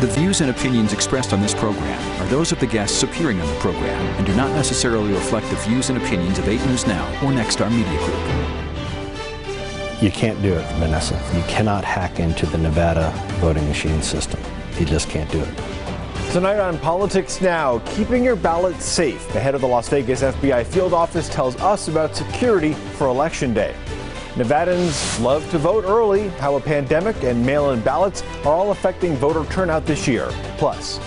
The views and opinions expressed on this program are those of the guests appearing on the program and do not necessarily reflect the views and opinions of 8 News Now or Nexstar Media Group. You can't do it, Vanessa. You cannot hack into the Nevada voting machine system. You just can't do it. Tonight on Politics Now, keeping your ballot safe. The head of the Las Vegas FBI field office tells us about security for Election Day. Nevadans love to vote early, how a pandemic and mail-in ballots are all affecting voter turnout this year. Plus,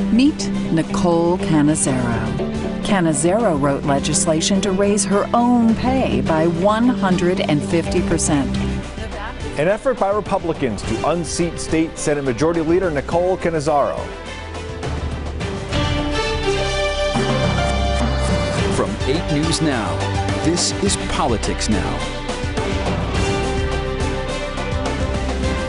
meet Nicole Cannizzaro. Cannizzaro wrote legislation to raise her own pay by 150%. an effort by Republicans to unseat State Senate Majority Leader Nicole Cannizzaro. From 8 News Now, this is Politics Now.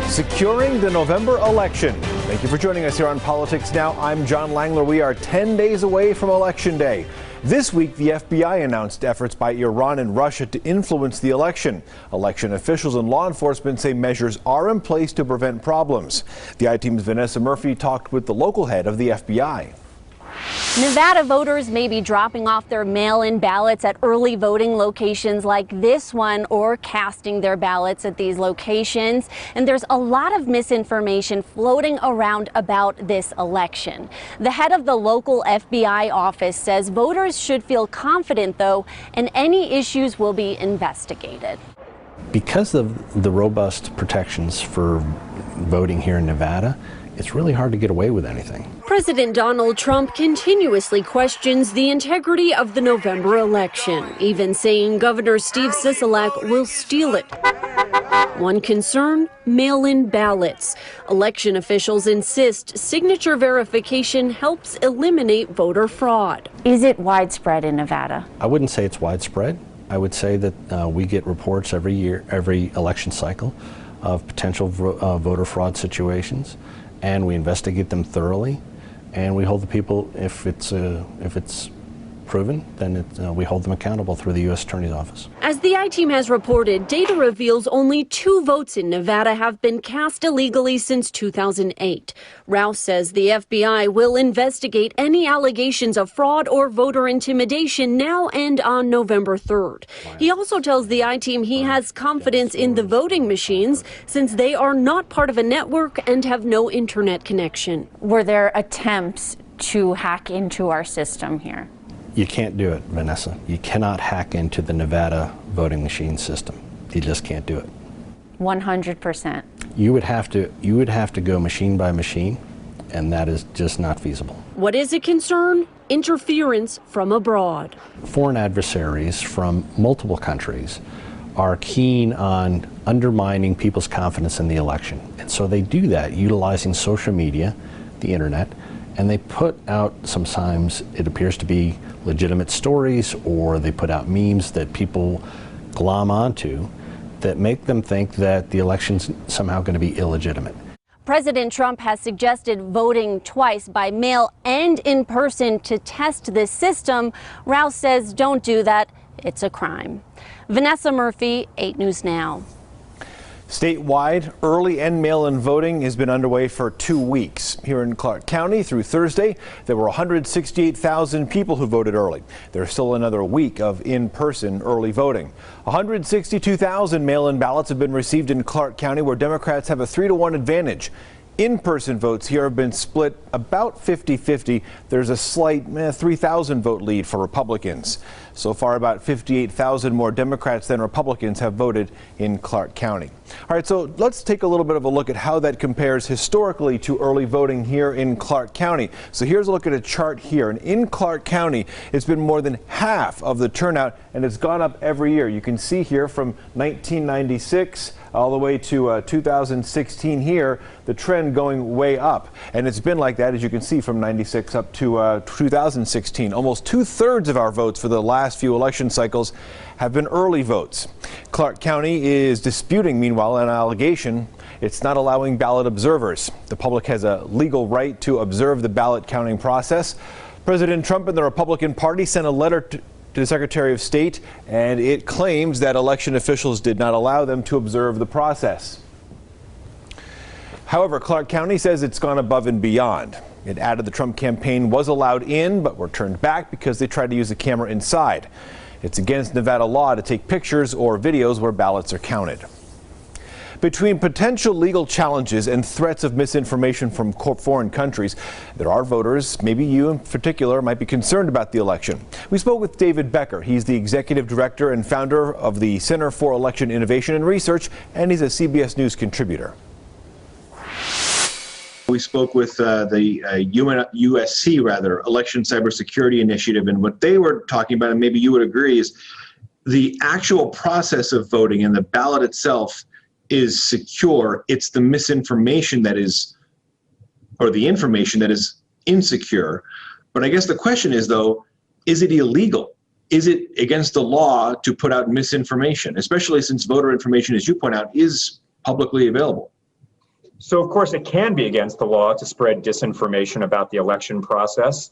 Securing the November election. Thank you for joining us here on Politics Now. I'm John Langler. We are 10 days away from Election Day. This week, the FBI announced efforts by Iran and Russia to influence the election. Election officials and law enforcement say measures are in place to prevent problems. The I-Team's Vanessa Murphy talked with the local head of the FBI. Nevada voters may be dropping off their mail-in ballots at early voting locations like this one or casting their ballots at these locations. And there's a lot of misinformation floating around about this election. The head of the local FBI office says voters should feel confident, though, and any issues will be investigated. Because of the robust protections for voting here in Nevada, it's really hard to get away with anything. President Donald Trump continuously questions the integrity of the November election, even saying Governor Steve Sisolak will steal it. One concern, mail-in ballots. Election officials insist signature verification helps eliminate voter fraud. Is it widespread in Nevada? I wouldn't say it's widespread. I would say that we get reports every year, every election cycle, of potential voter fraud situations, and we investigate them thoroughly, and we hold the people, if it's proven, then we hold them accountable through the U.S. Attorney's Office. As the I-Team has reported, data reveals only 2 votes in Nevada have been cast illegally since 2008. Rouse says the FBI will investigate any allegations of fraud or voter intimidation now and on November 3rd. He also tells the I-Team he has confidence in the voting machines since they are not part of a network and have no internet connection. Were there attempts to hack into our system here? You can't do it, Vanessa. You cannot hack into the Nevada voting machine system. You just can't do it. 100%. You would have to go machine by machine, and that is just not feasible. What is a concern? Interference from abroad. Foreign adversaries from multiple countries are keen on undermining people's confidence in the election. And so they do that utilizing social media, the internet, and they put out, sometimes it appears to be legitimate stories, or they put out memes that people glom onto that make them think that the election's somehow going to be illegitimate. President Trump has suggested voting twice by mail and in person to test this system. Rouse says don't do that. It's a crime. Vanessa Murphy, 8 News Now. Statewide, early and mail-in voting has been underway for 2 weeks. Here in Clark County through Thursday, there were 168,000 people who voted early. There's still another week of in-person early voting. 162,000 mail-in ballots have been received in Clark County, where Democrats have a 3-to-1 advantage. In-person votes here have been split about 50-50. There's a slight 3,000 vote lead for Republicans. So far, about 58,000 more Democrats than Republicans have voted in Clark County. All right, so let's take a little bit of a look at how that compares historically to early voting here in Clark County. So here's a look at a chart here. And in Clark County, it's been more than half of the turnout, and it's gone up every year. You can see here from 1996 all the way to 2016 here, the trend going way up. And it's been like that, as you can see, from 96 up to 2016. Almost 2/3 of our votes for the last few election cycles have been early votes. Clark County is disputing, meanwhile, an allegation it's not allowing ballot observers. The public has a legal right to observe the ballot counting process. President Trump and the Republican Party sent a letter to the Secretary of State, and it claims that election officials did not allow them to observe the process. However, Clark County says it's gone above and beyond. It added the Trump campaign was allowed in, but were turned back because they tried to use a camera inside. It's against Nevada law to take pictures or videos where ballots are counted. Between potential legal challenges and threats of misinformation from foreign countries, there are voters, maybe you in particular, might be concerned about the election. We spoke with David Becker. He's the executive director and founder of the Center for Election Innovation and Research, and he's a CBS News contributor. We spoke with the USC, Election Cybersecurity Initiative, and what they were talking about, and maybe you would agree, is the actual process of voting and the ballot itself is secure. It's the misinformation that is, or the information that is insecure. But I guess the question is, though, is it illegal? Is it against the law to put out misinformation, especially since voter information, as you point out, is publicly available? So, of course, it can be against the law to spread disinformation about the election process.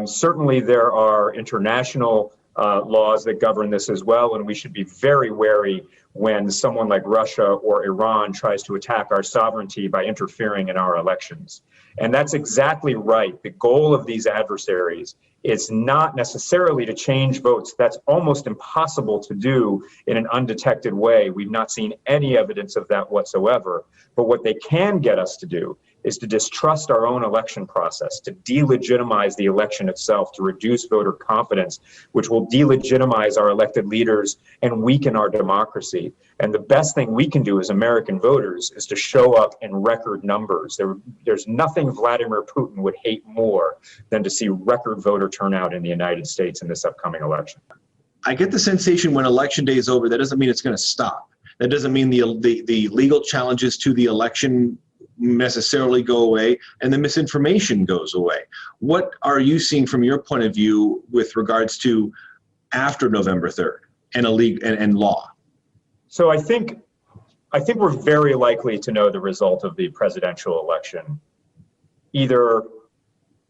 Certainly, there are international laws that govern this as well, and we should be very wary when someone like Russia or Iran tries to attack our sovereignty by interfering in our elections. And that's exactly right. The goal of these adversaries is not necessarily to change votes. That's almost impossible to do in an undetected way. We've not seen any evidence of that whatsoever. But what they can get us to do is to distrust our own election process, to delegitimize the election itself, to reduce voter confidence, which will delegitimize our elected leaders and weaken our democracy. And the best thing we can do as American voters is to show up in record numbers. There's nothing Vladimir Putin would hate more than to see record voter turnout in the United States in this upcoming election. I get the sensation when election day is over, that doesn't mean it's going to stop. That doesn't mean the legal challenges to the election necessarily go away and the misinformation goes away. What are you seeing from your point of view with regards to after November 3rd and law? So I think we're very likely to know the result of the presidential election either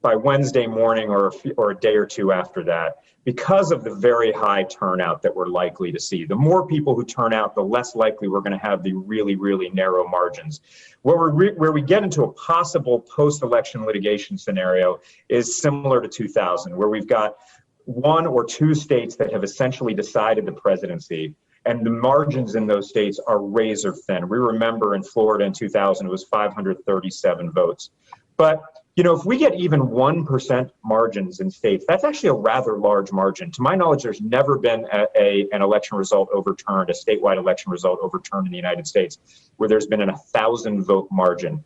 by Wednesday morning or a day or two after that, because of the very high turnout that we're likely to see. The more people who turn out, the less likely we're going to have the really, really narrow margins. Where we get into a possible post-election litigation scenario is similar to 2000, where we've got one or two states that have essentially decided the presidency, and the margins in those states are razor thin. We remember in Florida in 2000, it was 537 votes. But if we get even 1% margins in states, that's actually a rather large margin. To my knowledge, there's never been an election result overturned, a statewide election result overturned in the United States, where there's been a 1,000-vote margin.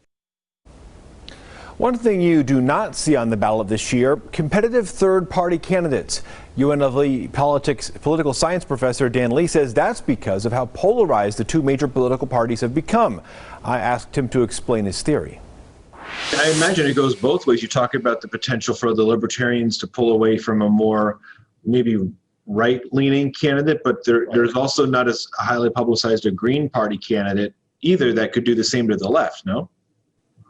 One thing you do not see on the ballot this year, competitive third-party candidates. UNLV political science professor Dan Lee says that's because of how polarized the two major political parties have become. I asked him to explain his theory. I imagine it goes both ways. You talk about the potential for the libertarians to pull away from a more maybe right-leaning candidate, but there's also not as highly publicized a Green Party candidate either that could do the same to the left, no?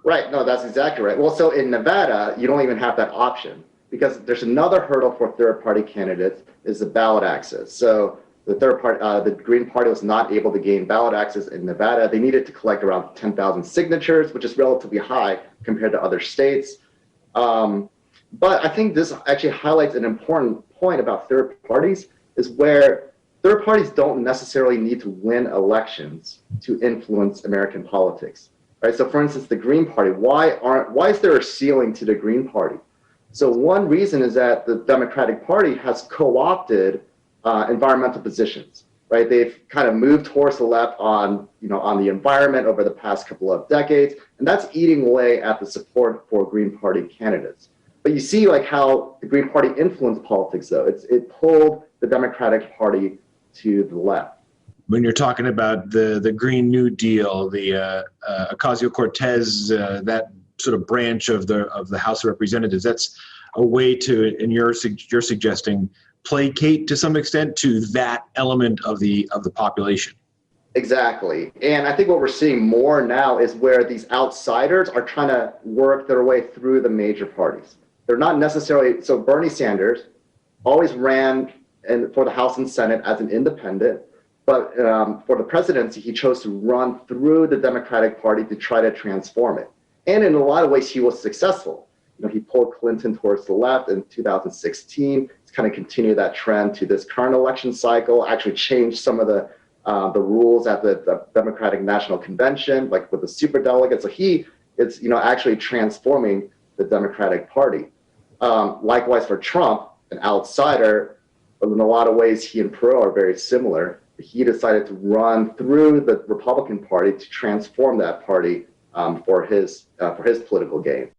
Right, no, that's exactly right. Well, so in Nevada, you don't even have that option because there's another hurdle for third-party candidates is the ballot access. So the the Green Party was not able to gain ballot access in Nevada. They needed to collect around 10,000 signatures, which is relatively high compared to other states. But I think this actually highlights an important point about third parties is where third parties don't necessarily need to win elections to influence American politics. Right? So for instance, the Green Party, why is there a ceiling to the Green Party? So one reason is that the Democratic Party has co-opted environmental positions, right? They've kind of moved towards the left on the environment over the past couple of decades, and that's eating away at the support for Green Party candidates. But you see like how the Green Party influenced politics though. It pulled the Democratic Party to the left. When you're talking about the Green New Deal, the Ocasio-Cortez, that sort of branch of the House of Representatives, that's a way to, and you're suggesting, placate to some extent to that element of the population. Exactly. And I think what we're seeing more now is where these outsiders are trying to work their way through the major parties. They're not necessarily, so Bernie Sanders always ran for the House and Senate as an independent, But for the presidency, he chose to run through the Democratic Party to try to transform it. And in a lot of ways, he was successful. He pulled Clinton towards the left in 2016. He's kind of continued that trend to this current election cycle, actually changed some of the rules at the Democratic National Convention, like with the superdelegates. So he is, actually transforming the Democratic Party. Likewise for Trump, an outsider, but in a lot of ways, he and Perot are very similar. He decided to run through the Republican Party to transform that party for his political gain.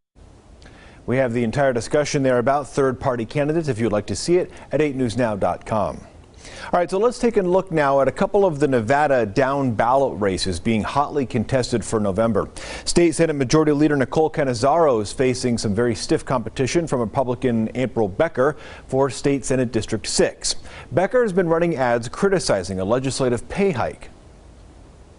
We have the entire discussion there about third-party candidates, if you'd like to see it, at 8newsnow.com. All right, so let's take a look now at a couple of the Nevada down ballot races being hotly contested for November. State Senate Majority Leader Nicole Cannizzaro is facing some very stiff competition from Republican April Becker for State Senate District 6. Becker has been running ads criticizing a legislative pay hike.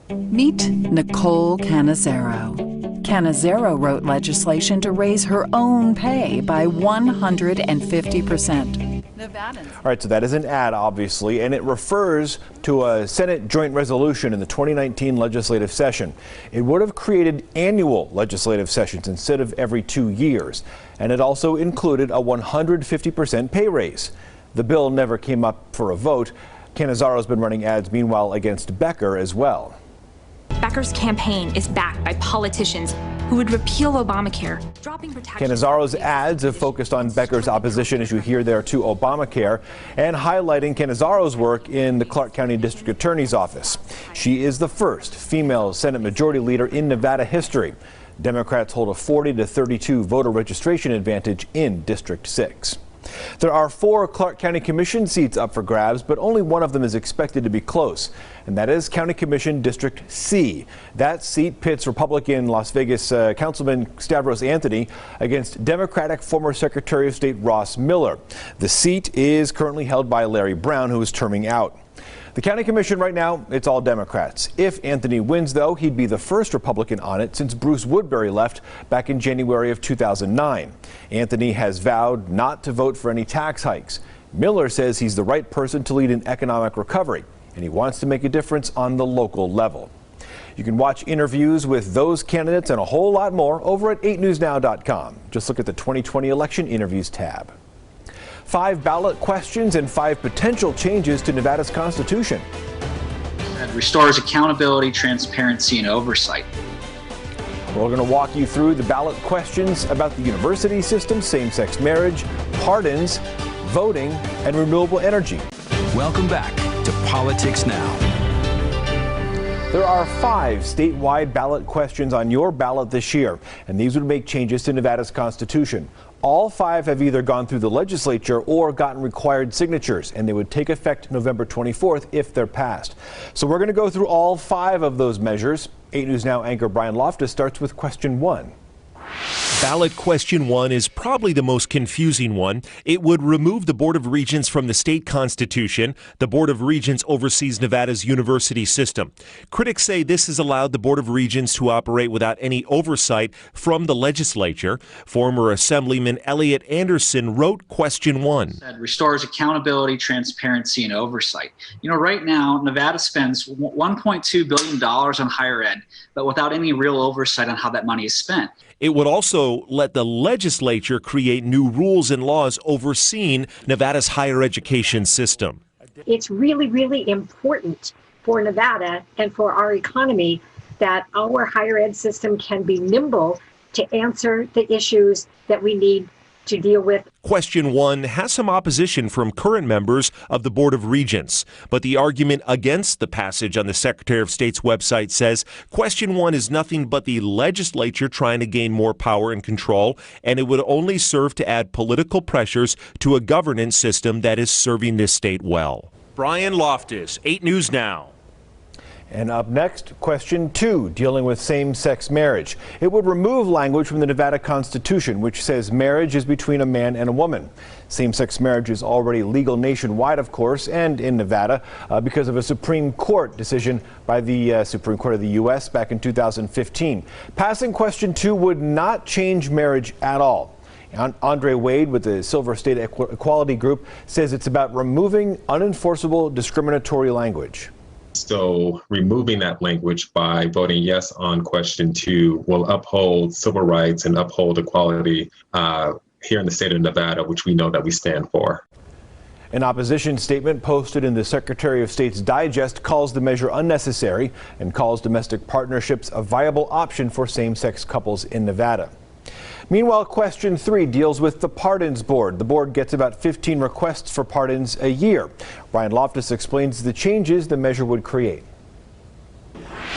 Meet Nicole Cannizzaro. Cannizzaro wrote legislation to raise her own pay by 150%. All right, so that is an ad, obviously, and it refers to a Senate joint resolution in the 2019 legislative session. It would have created annual legislative sessions instead of every 2 years, and it also included a 150% pay raise. The bill never came up for a vote. Cannizzaro has been running ads, meanwhile, against Becker as well. Becker's campaign is backed by politicians who would repeal Obamacare, dropping protection. Cannizaro's ads have focused on Becker's opposition, as you hear there, to Obamacare, and highlighting Cannizaro's work in the Clark County District Attorney's Office. She is the first female Senate Majority Leader in Nevada history. Democrats hold a 40-32 voter registration advantage in District 6. There are 4 Clark County Commission seats up for grabs, but only one of them is expected to be close, and that is County Commission District C. That seat pits Republican Las Vegas Councilman Stavros Anthony against Democratic former Secretary of State Ross Miller. The seat is currently held by Larry Brown, who is terming out. The county commission right now, it's all Democrats. If Anthony wins, though, he'd be the first Republican on it since Bruce Woodbury left back in January of 2009. Anthony has vowed not to vote for any tax hikes. Miller says he's the right person to lead an economic recovery, and he wants to make a difference on the local level. You can watch interviews with those candidates and a whole lot more over at 8newsnow.com. Just look at the 2020 election interviews tab. 5 ballot questions and 5 potential changes to Nevada's Constitution. That restores accountability, transparency, and oversight. We're going to walk you through the ballot questions about the university system, same-sex marriage, pardons, voting, and renewable energy. Welcome back to Politics Now. There are 5 statewide ballot questions on your ballot this year, and these would make changes to Nevada's Constitution. All 5 have either gone through the legislature or gotten required signatures, and they would take effect November 24th if they're passed. So we're going to go through all 5 of those measures. 8 News Now anchor Brian Loftus starts with question 1. Ballot question 1 is probably the most confusing one. It would remove the Board of Regents from the state constitution. The Board of Regents oversees Nevada's university system. Critics say this has allowed the Board of Regents to operate without any oversight from the legislature. Former Assemblyman Elliot Anderson wrote question 1. That restores accountability, transparency, and oversight. You know, right now, Nevada spends $1.2 billion on higher ed, but without any real oversight on how that money is spent. It would also let the legislature create new rules and laws overseeing Nevada's higher education system. It's really, really important for Nevada and for our economy that our higher ed system can be nimble to answer the issues that we need to deal with. Question 1 has some opposition from current members of the Board of Regents, but the argument against the passage on the Secretary of State's website says question 1 is nothing but the legislature trying to gain more power and control, and it would only serve to add political pressures to a governance system that is serving this state well. Brian Loftus, 8 News Now. And up next, question 2, dealing with same-sex marriage. It would remove language from the Nevada Constitution, which says marriage is between a man and a woman. Same-sex marriage is already legal nationwide, of course, and in Nevada because of a Supreme Court decision by the Supreme Court of the U.S. back in 2015. Passing question 2 would not change marriage at all. Andre Wade with the Silver State Equality Group says it's about removing unenforceable discriminatory language. So removing that language by voting yes on question 2 will uphold civil rights and uphold equality here in the state of Nevada, which we know that we stand for. An opposition statement posted in the Secretary of State's Digest calls the measure unnecessary and calls domestic partnerships a viable option for same-sex couples in Nevada. Meanwhile, question 3 deals with the Pardons Board. The board gets about 15 requests for pardons a year. Ryan Loftus explains the changes the measure would create.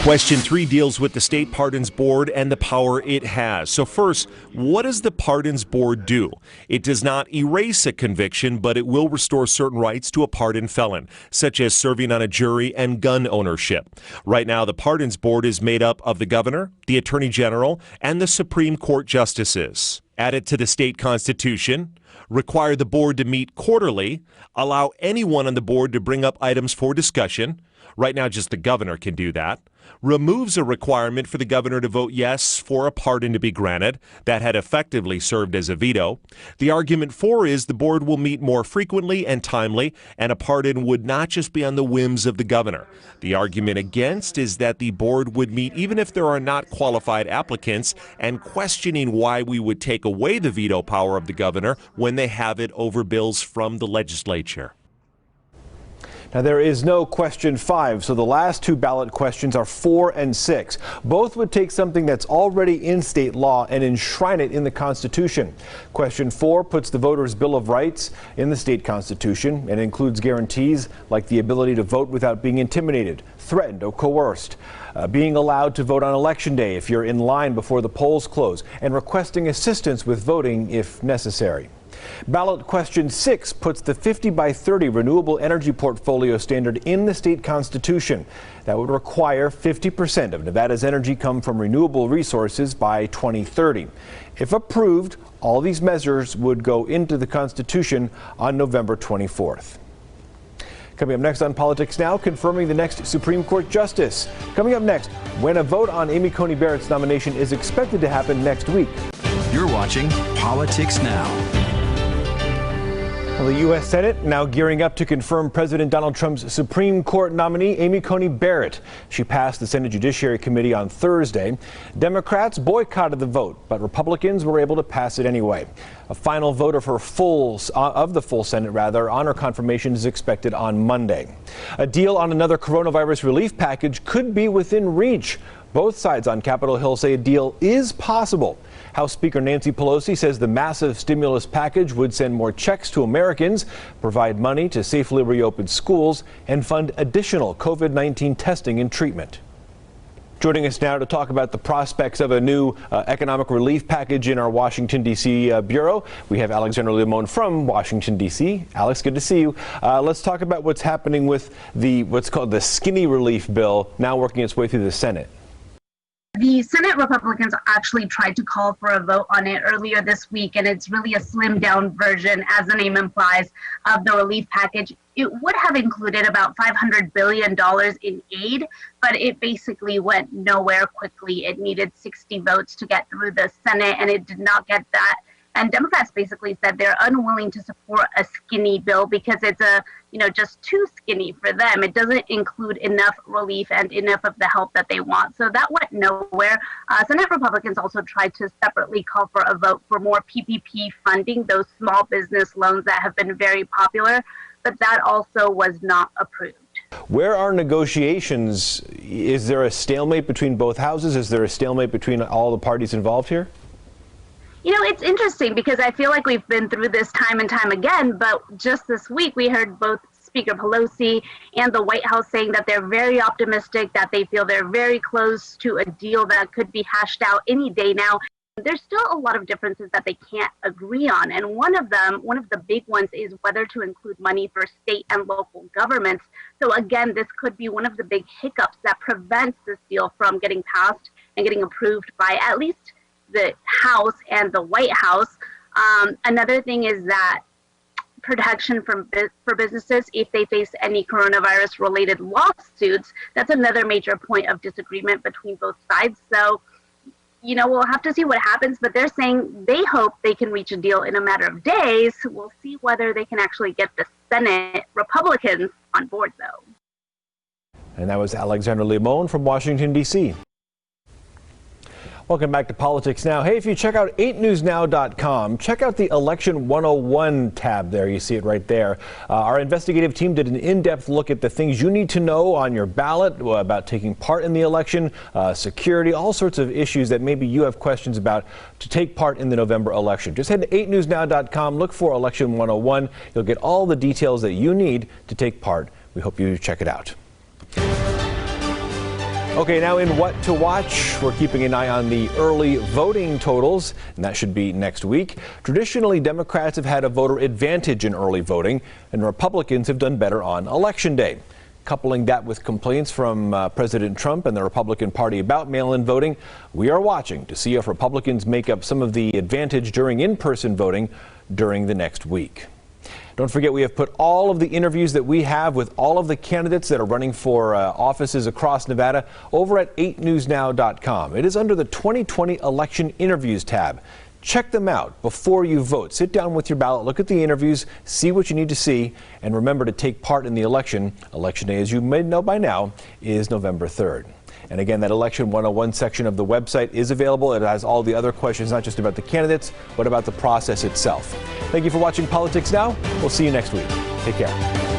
Question 3 deals with the State Pardons Board and the power it has. So first, what does the Pardons Board do? It does not erase a conviction, but it will restore certain rights to a pardoned felon, such as serving on a jury and gun ownership. Right now, the Pardons Board is made up of the governor, the attorney general, and the Supreme Court justices. Add it to the state constitution, require the board to meet quarterly, allow anyone on the board to bring up items for discussion. Right now, just the governor can do that. Removes a requirement for the governor to vote yes for a pardon to be granted. That had effectively served as a veto. The argument for is the board will meet more frequently and timely, and a pardon would not just be on the whims of the governor. The argument against is that the board would meet even if there are not qualified applicants, and questioning why we would take away the veto power of the governor when they have it over bills from the legislature. Now, there is no question 5, so the last 2 ballot questions are 4 and 6. Both would take something that's already in state law and enshrine it in the Constitution. Question 4 puts the voters' Bill of Rights in the state constitution and includes guarantees like the ability to vote without being intimidated, threatened, or coerced, being allowed to vote on Election Day if you're in line before the polls close, and requesting assistance with voting if necessary. Ballot question 6 puts the 50 by 30 renewable energy portfolio standard in the state constitution. That would require 50% of Nevada's energy come from renewable resources by 2030. If approved, all these measures would go into the Constitution on November 24th. Coming up next on Politics Now, confirming the next Supreme Court justice. Coming up next, when a vote on Amy Coney Barrett's nomination is expected to happen next week. You're watching Politics Now. Well, the U.S. Senate now gearing up to confirm President Donald Trump's Supreme Court nominee, Amy Coney Barrett. She passed the Senate Judiciary Committee on Thursday. Democrats boycotted the vote, but Republicans were able to pass it anyway. A final vote of the full Senate on her confirmation is expected on Monday. A deal on another coronavirus relief package could be within reach. Both sides on Capitol Hill say a deal is possible. House Speaker Nancy Pelosi says the massive stimulus package would send more checks to Americans, provide money to safely reopen schools, and fund additional COVID-19 testing and treatment. Joining us now to talk about the prospects of a new economic relief package in our Washington, D.C. bureau, we have Alexandra Limon from Washington, D.C. Alex, good to see you. Let's talk about what's happening with what's called the skinny relief bill now working its way through the Senate. The Senate Republicans actually tried to call for a vote on it earlier this week, and it's really a slimmed down version, as the name implies, of the relief package. It would have included about $500 billion in aid, but it basically went nowhere quickly. It needed 60 votes to get through the Senate, and it did not get that. And Democrats basically said they're unwilling to support a skinny bill because it's just too skinny for them. It doesn't include enough relief and enough of the help that they want. So that went nowhere. Senate Republicans also tried to separately call for a vote for more PPP funding, those small business loans that have been very popular, but that also was not approved. Where are negotiations? Is there a stalemate between both houses? Is there a stalemate between all the parties involved here? It's interesting because I feel like we've been through this time and time again, but just this week we heard both Speaker Pelosi and the White House saying that they're very optimistic, that they feel they're very close to a deal that could be hashed out any day now. There's still a lot of differences that they can't agree on, and one of the big ones is whether to include money for state and local governments. So again, this could be one of the big hiccups that prevents this deal from getting passed and getting approved by at least the House and the White House. Another thing is that protection for businesses if they face any coronavirus related lawsuits. That's another major point of disagreement between both sides. So, we'll have to see what happens, but they're saying they hope they can reach a deal in a matter of days. We'll see whether they can actually get the Senate Republicans on board, though. And that was Alexander Limon from Washington, D.C. Welcome back to Politics Now. Hey, if you check out 8newsnow.com, check out the Election 101 tab there. You see it right there. Our investigative team did an in-depth look at the things you need to know on your ballot about taking part in the election, security, all sorts of issues that maybe you have questions about to take part in the November election. Just head to 8newsnow.com, look for Election 101. You'll get all the details that you need to take part. We hope you check it out. Okay, now in What to Watch, we're keeping an eye on the early voting totals, and that should be next week. Traditionally, Democrats have had a voter advantage in early voting, and Republicans have done better on Election Day. Coupling that with complaints from President Trump and the Republican Party about mail-in voting, we are watching to see if Republicans make up some of the advantage during in-person voting during the next week. Don't forget, we have put all of the interviews that we have with all of the candidates that are running for offices across Nevada over at 8newsnow.com. It is under the 2020 Election Interviews tab. Check them out before you vote. Sit down with your ballot, look at the interviews, see what you need to see, and remember to take part in the election. Election Day, as you may know by now, is November 3rd. And again, that Election 101 section of the website is available. It has all the other questions, not just about the candidates, but about the process itself. Thank you for watching Politics Now. We'll see you next week. Take care.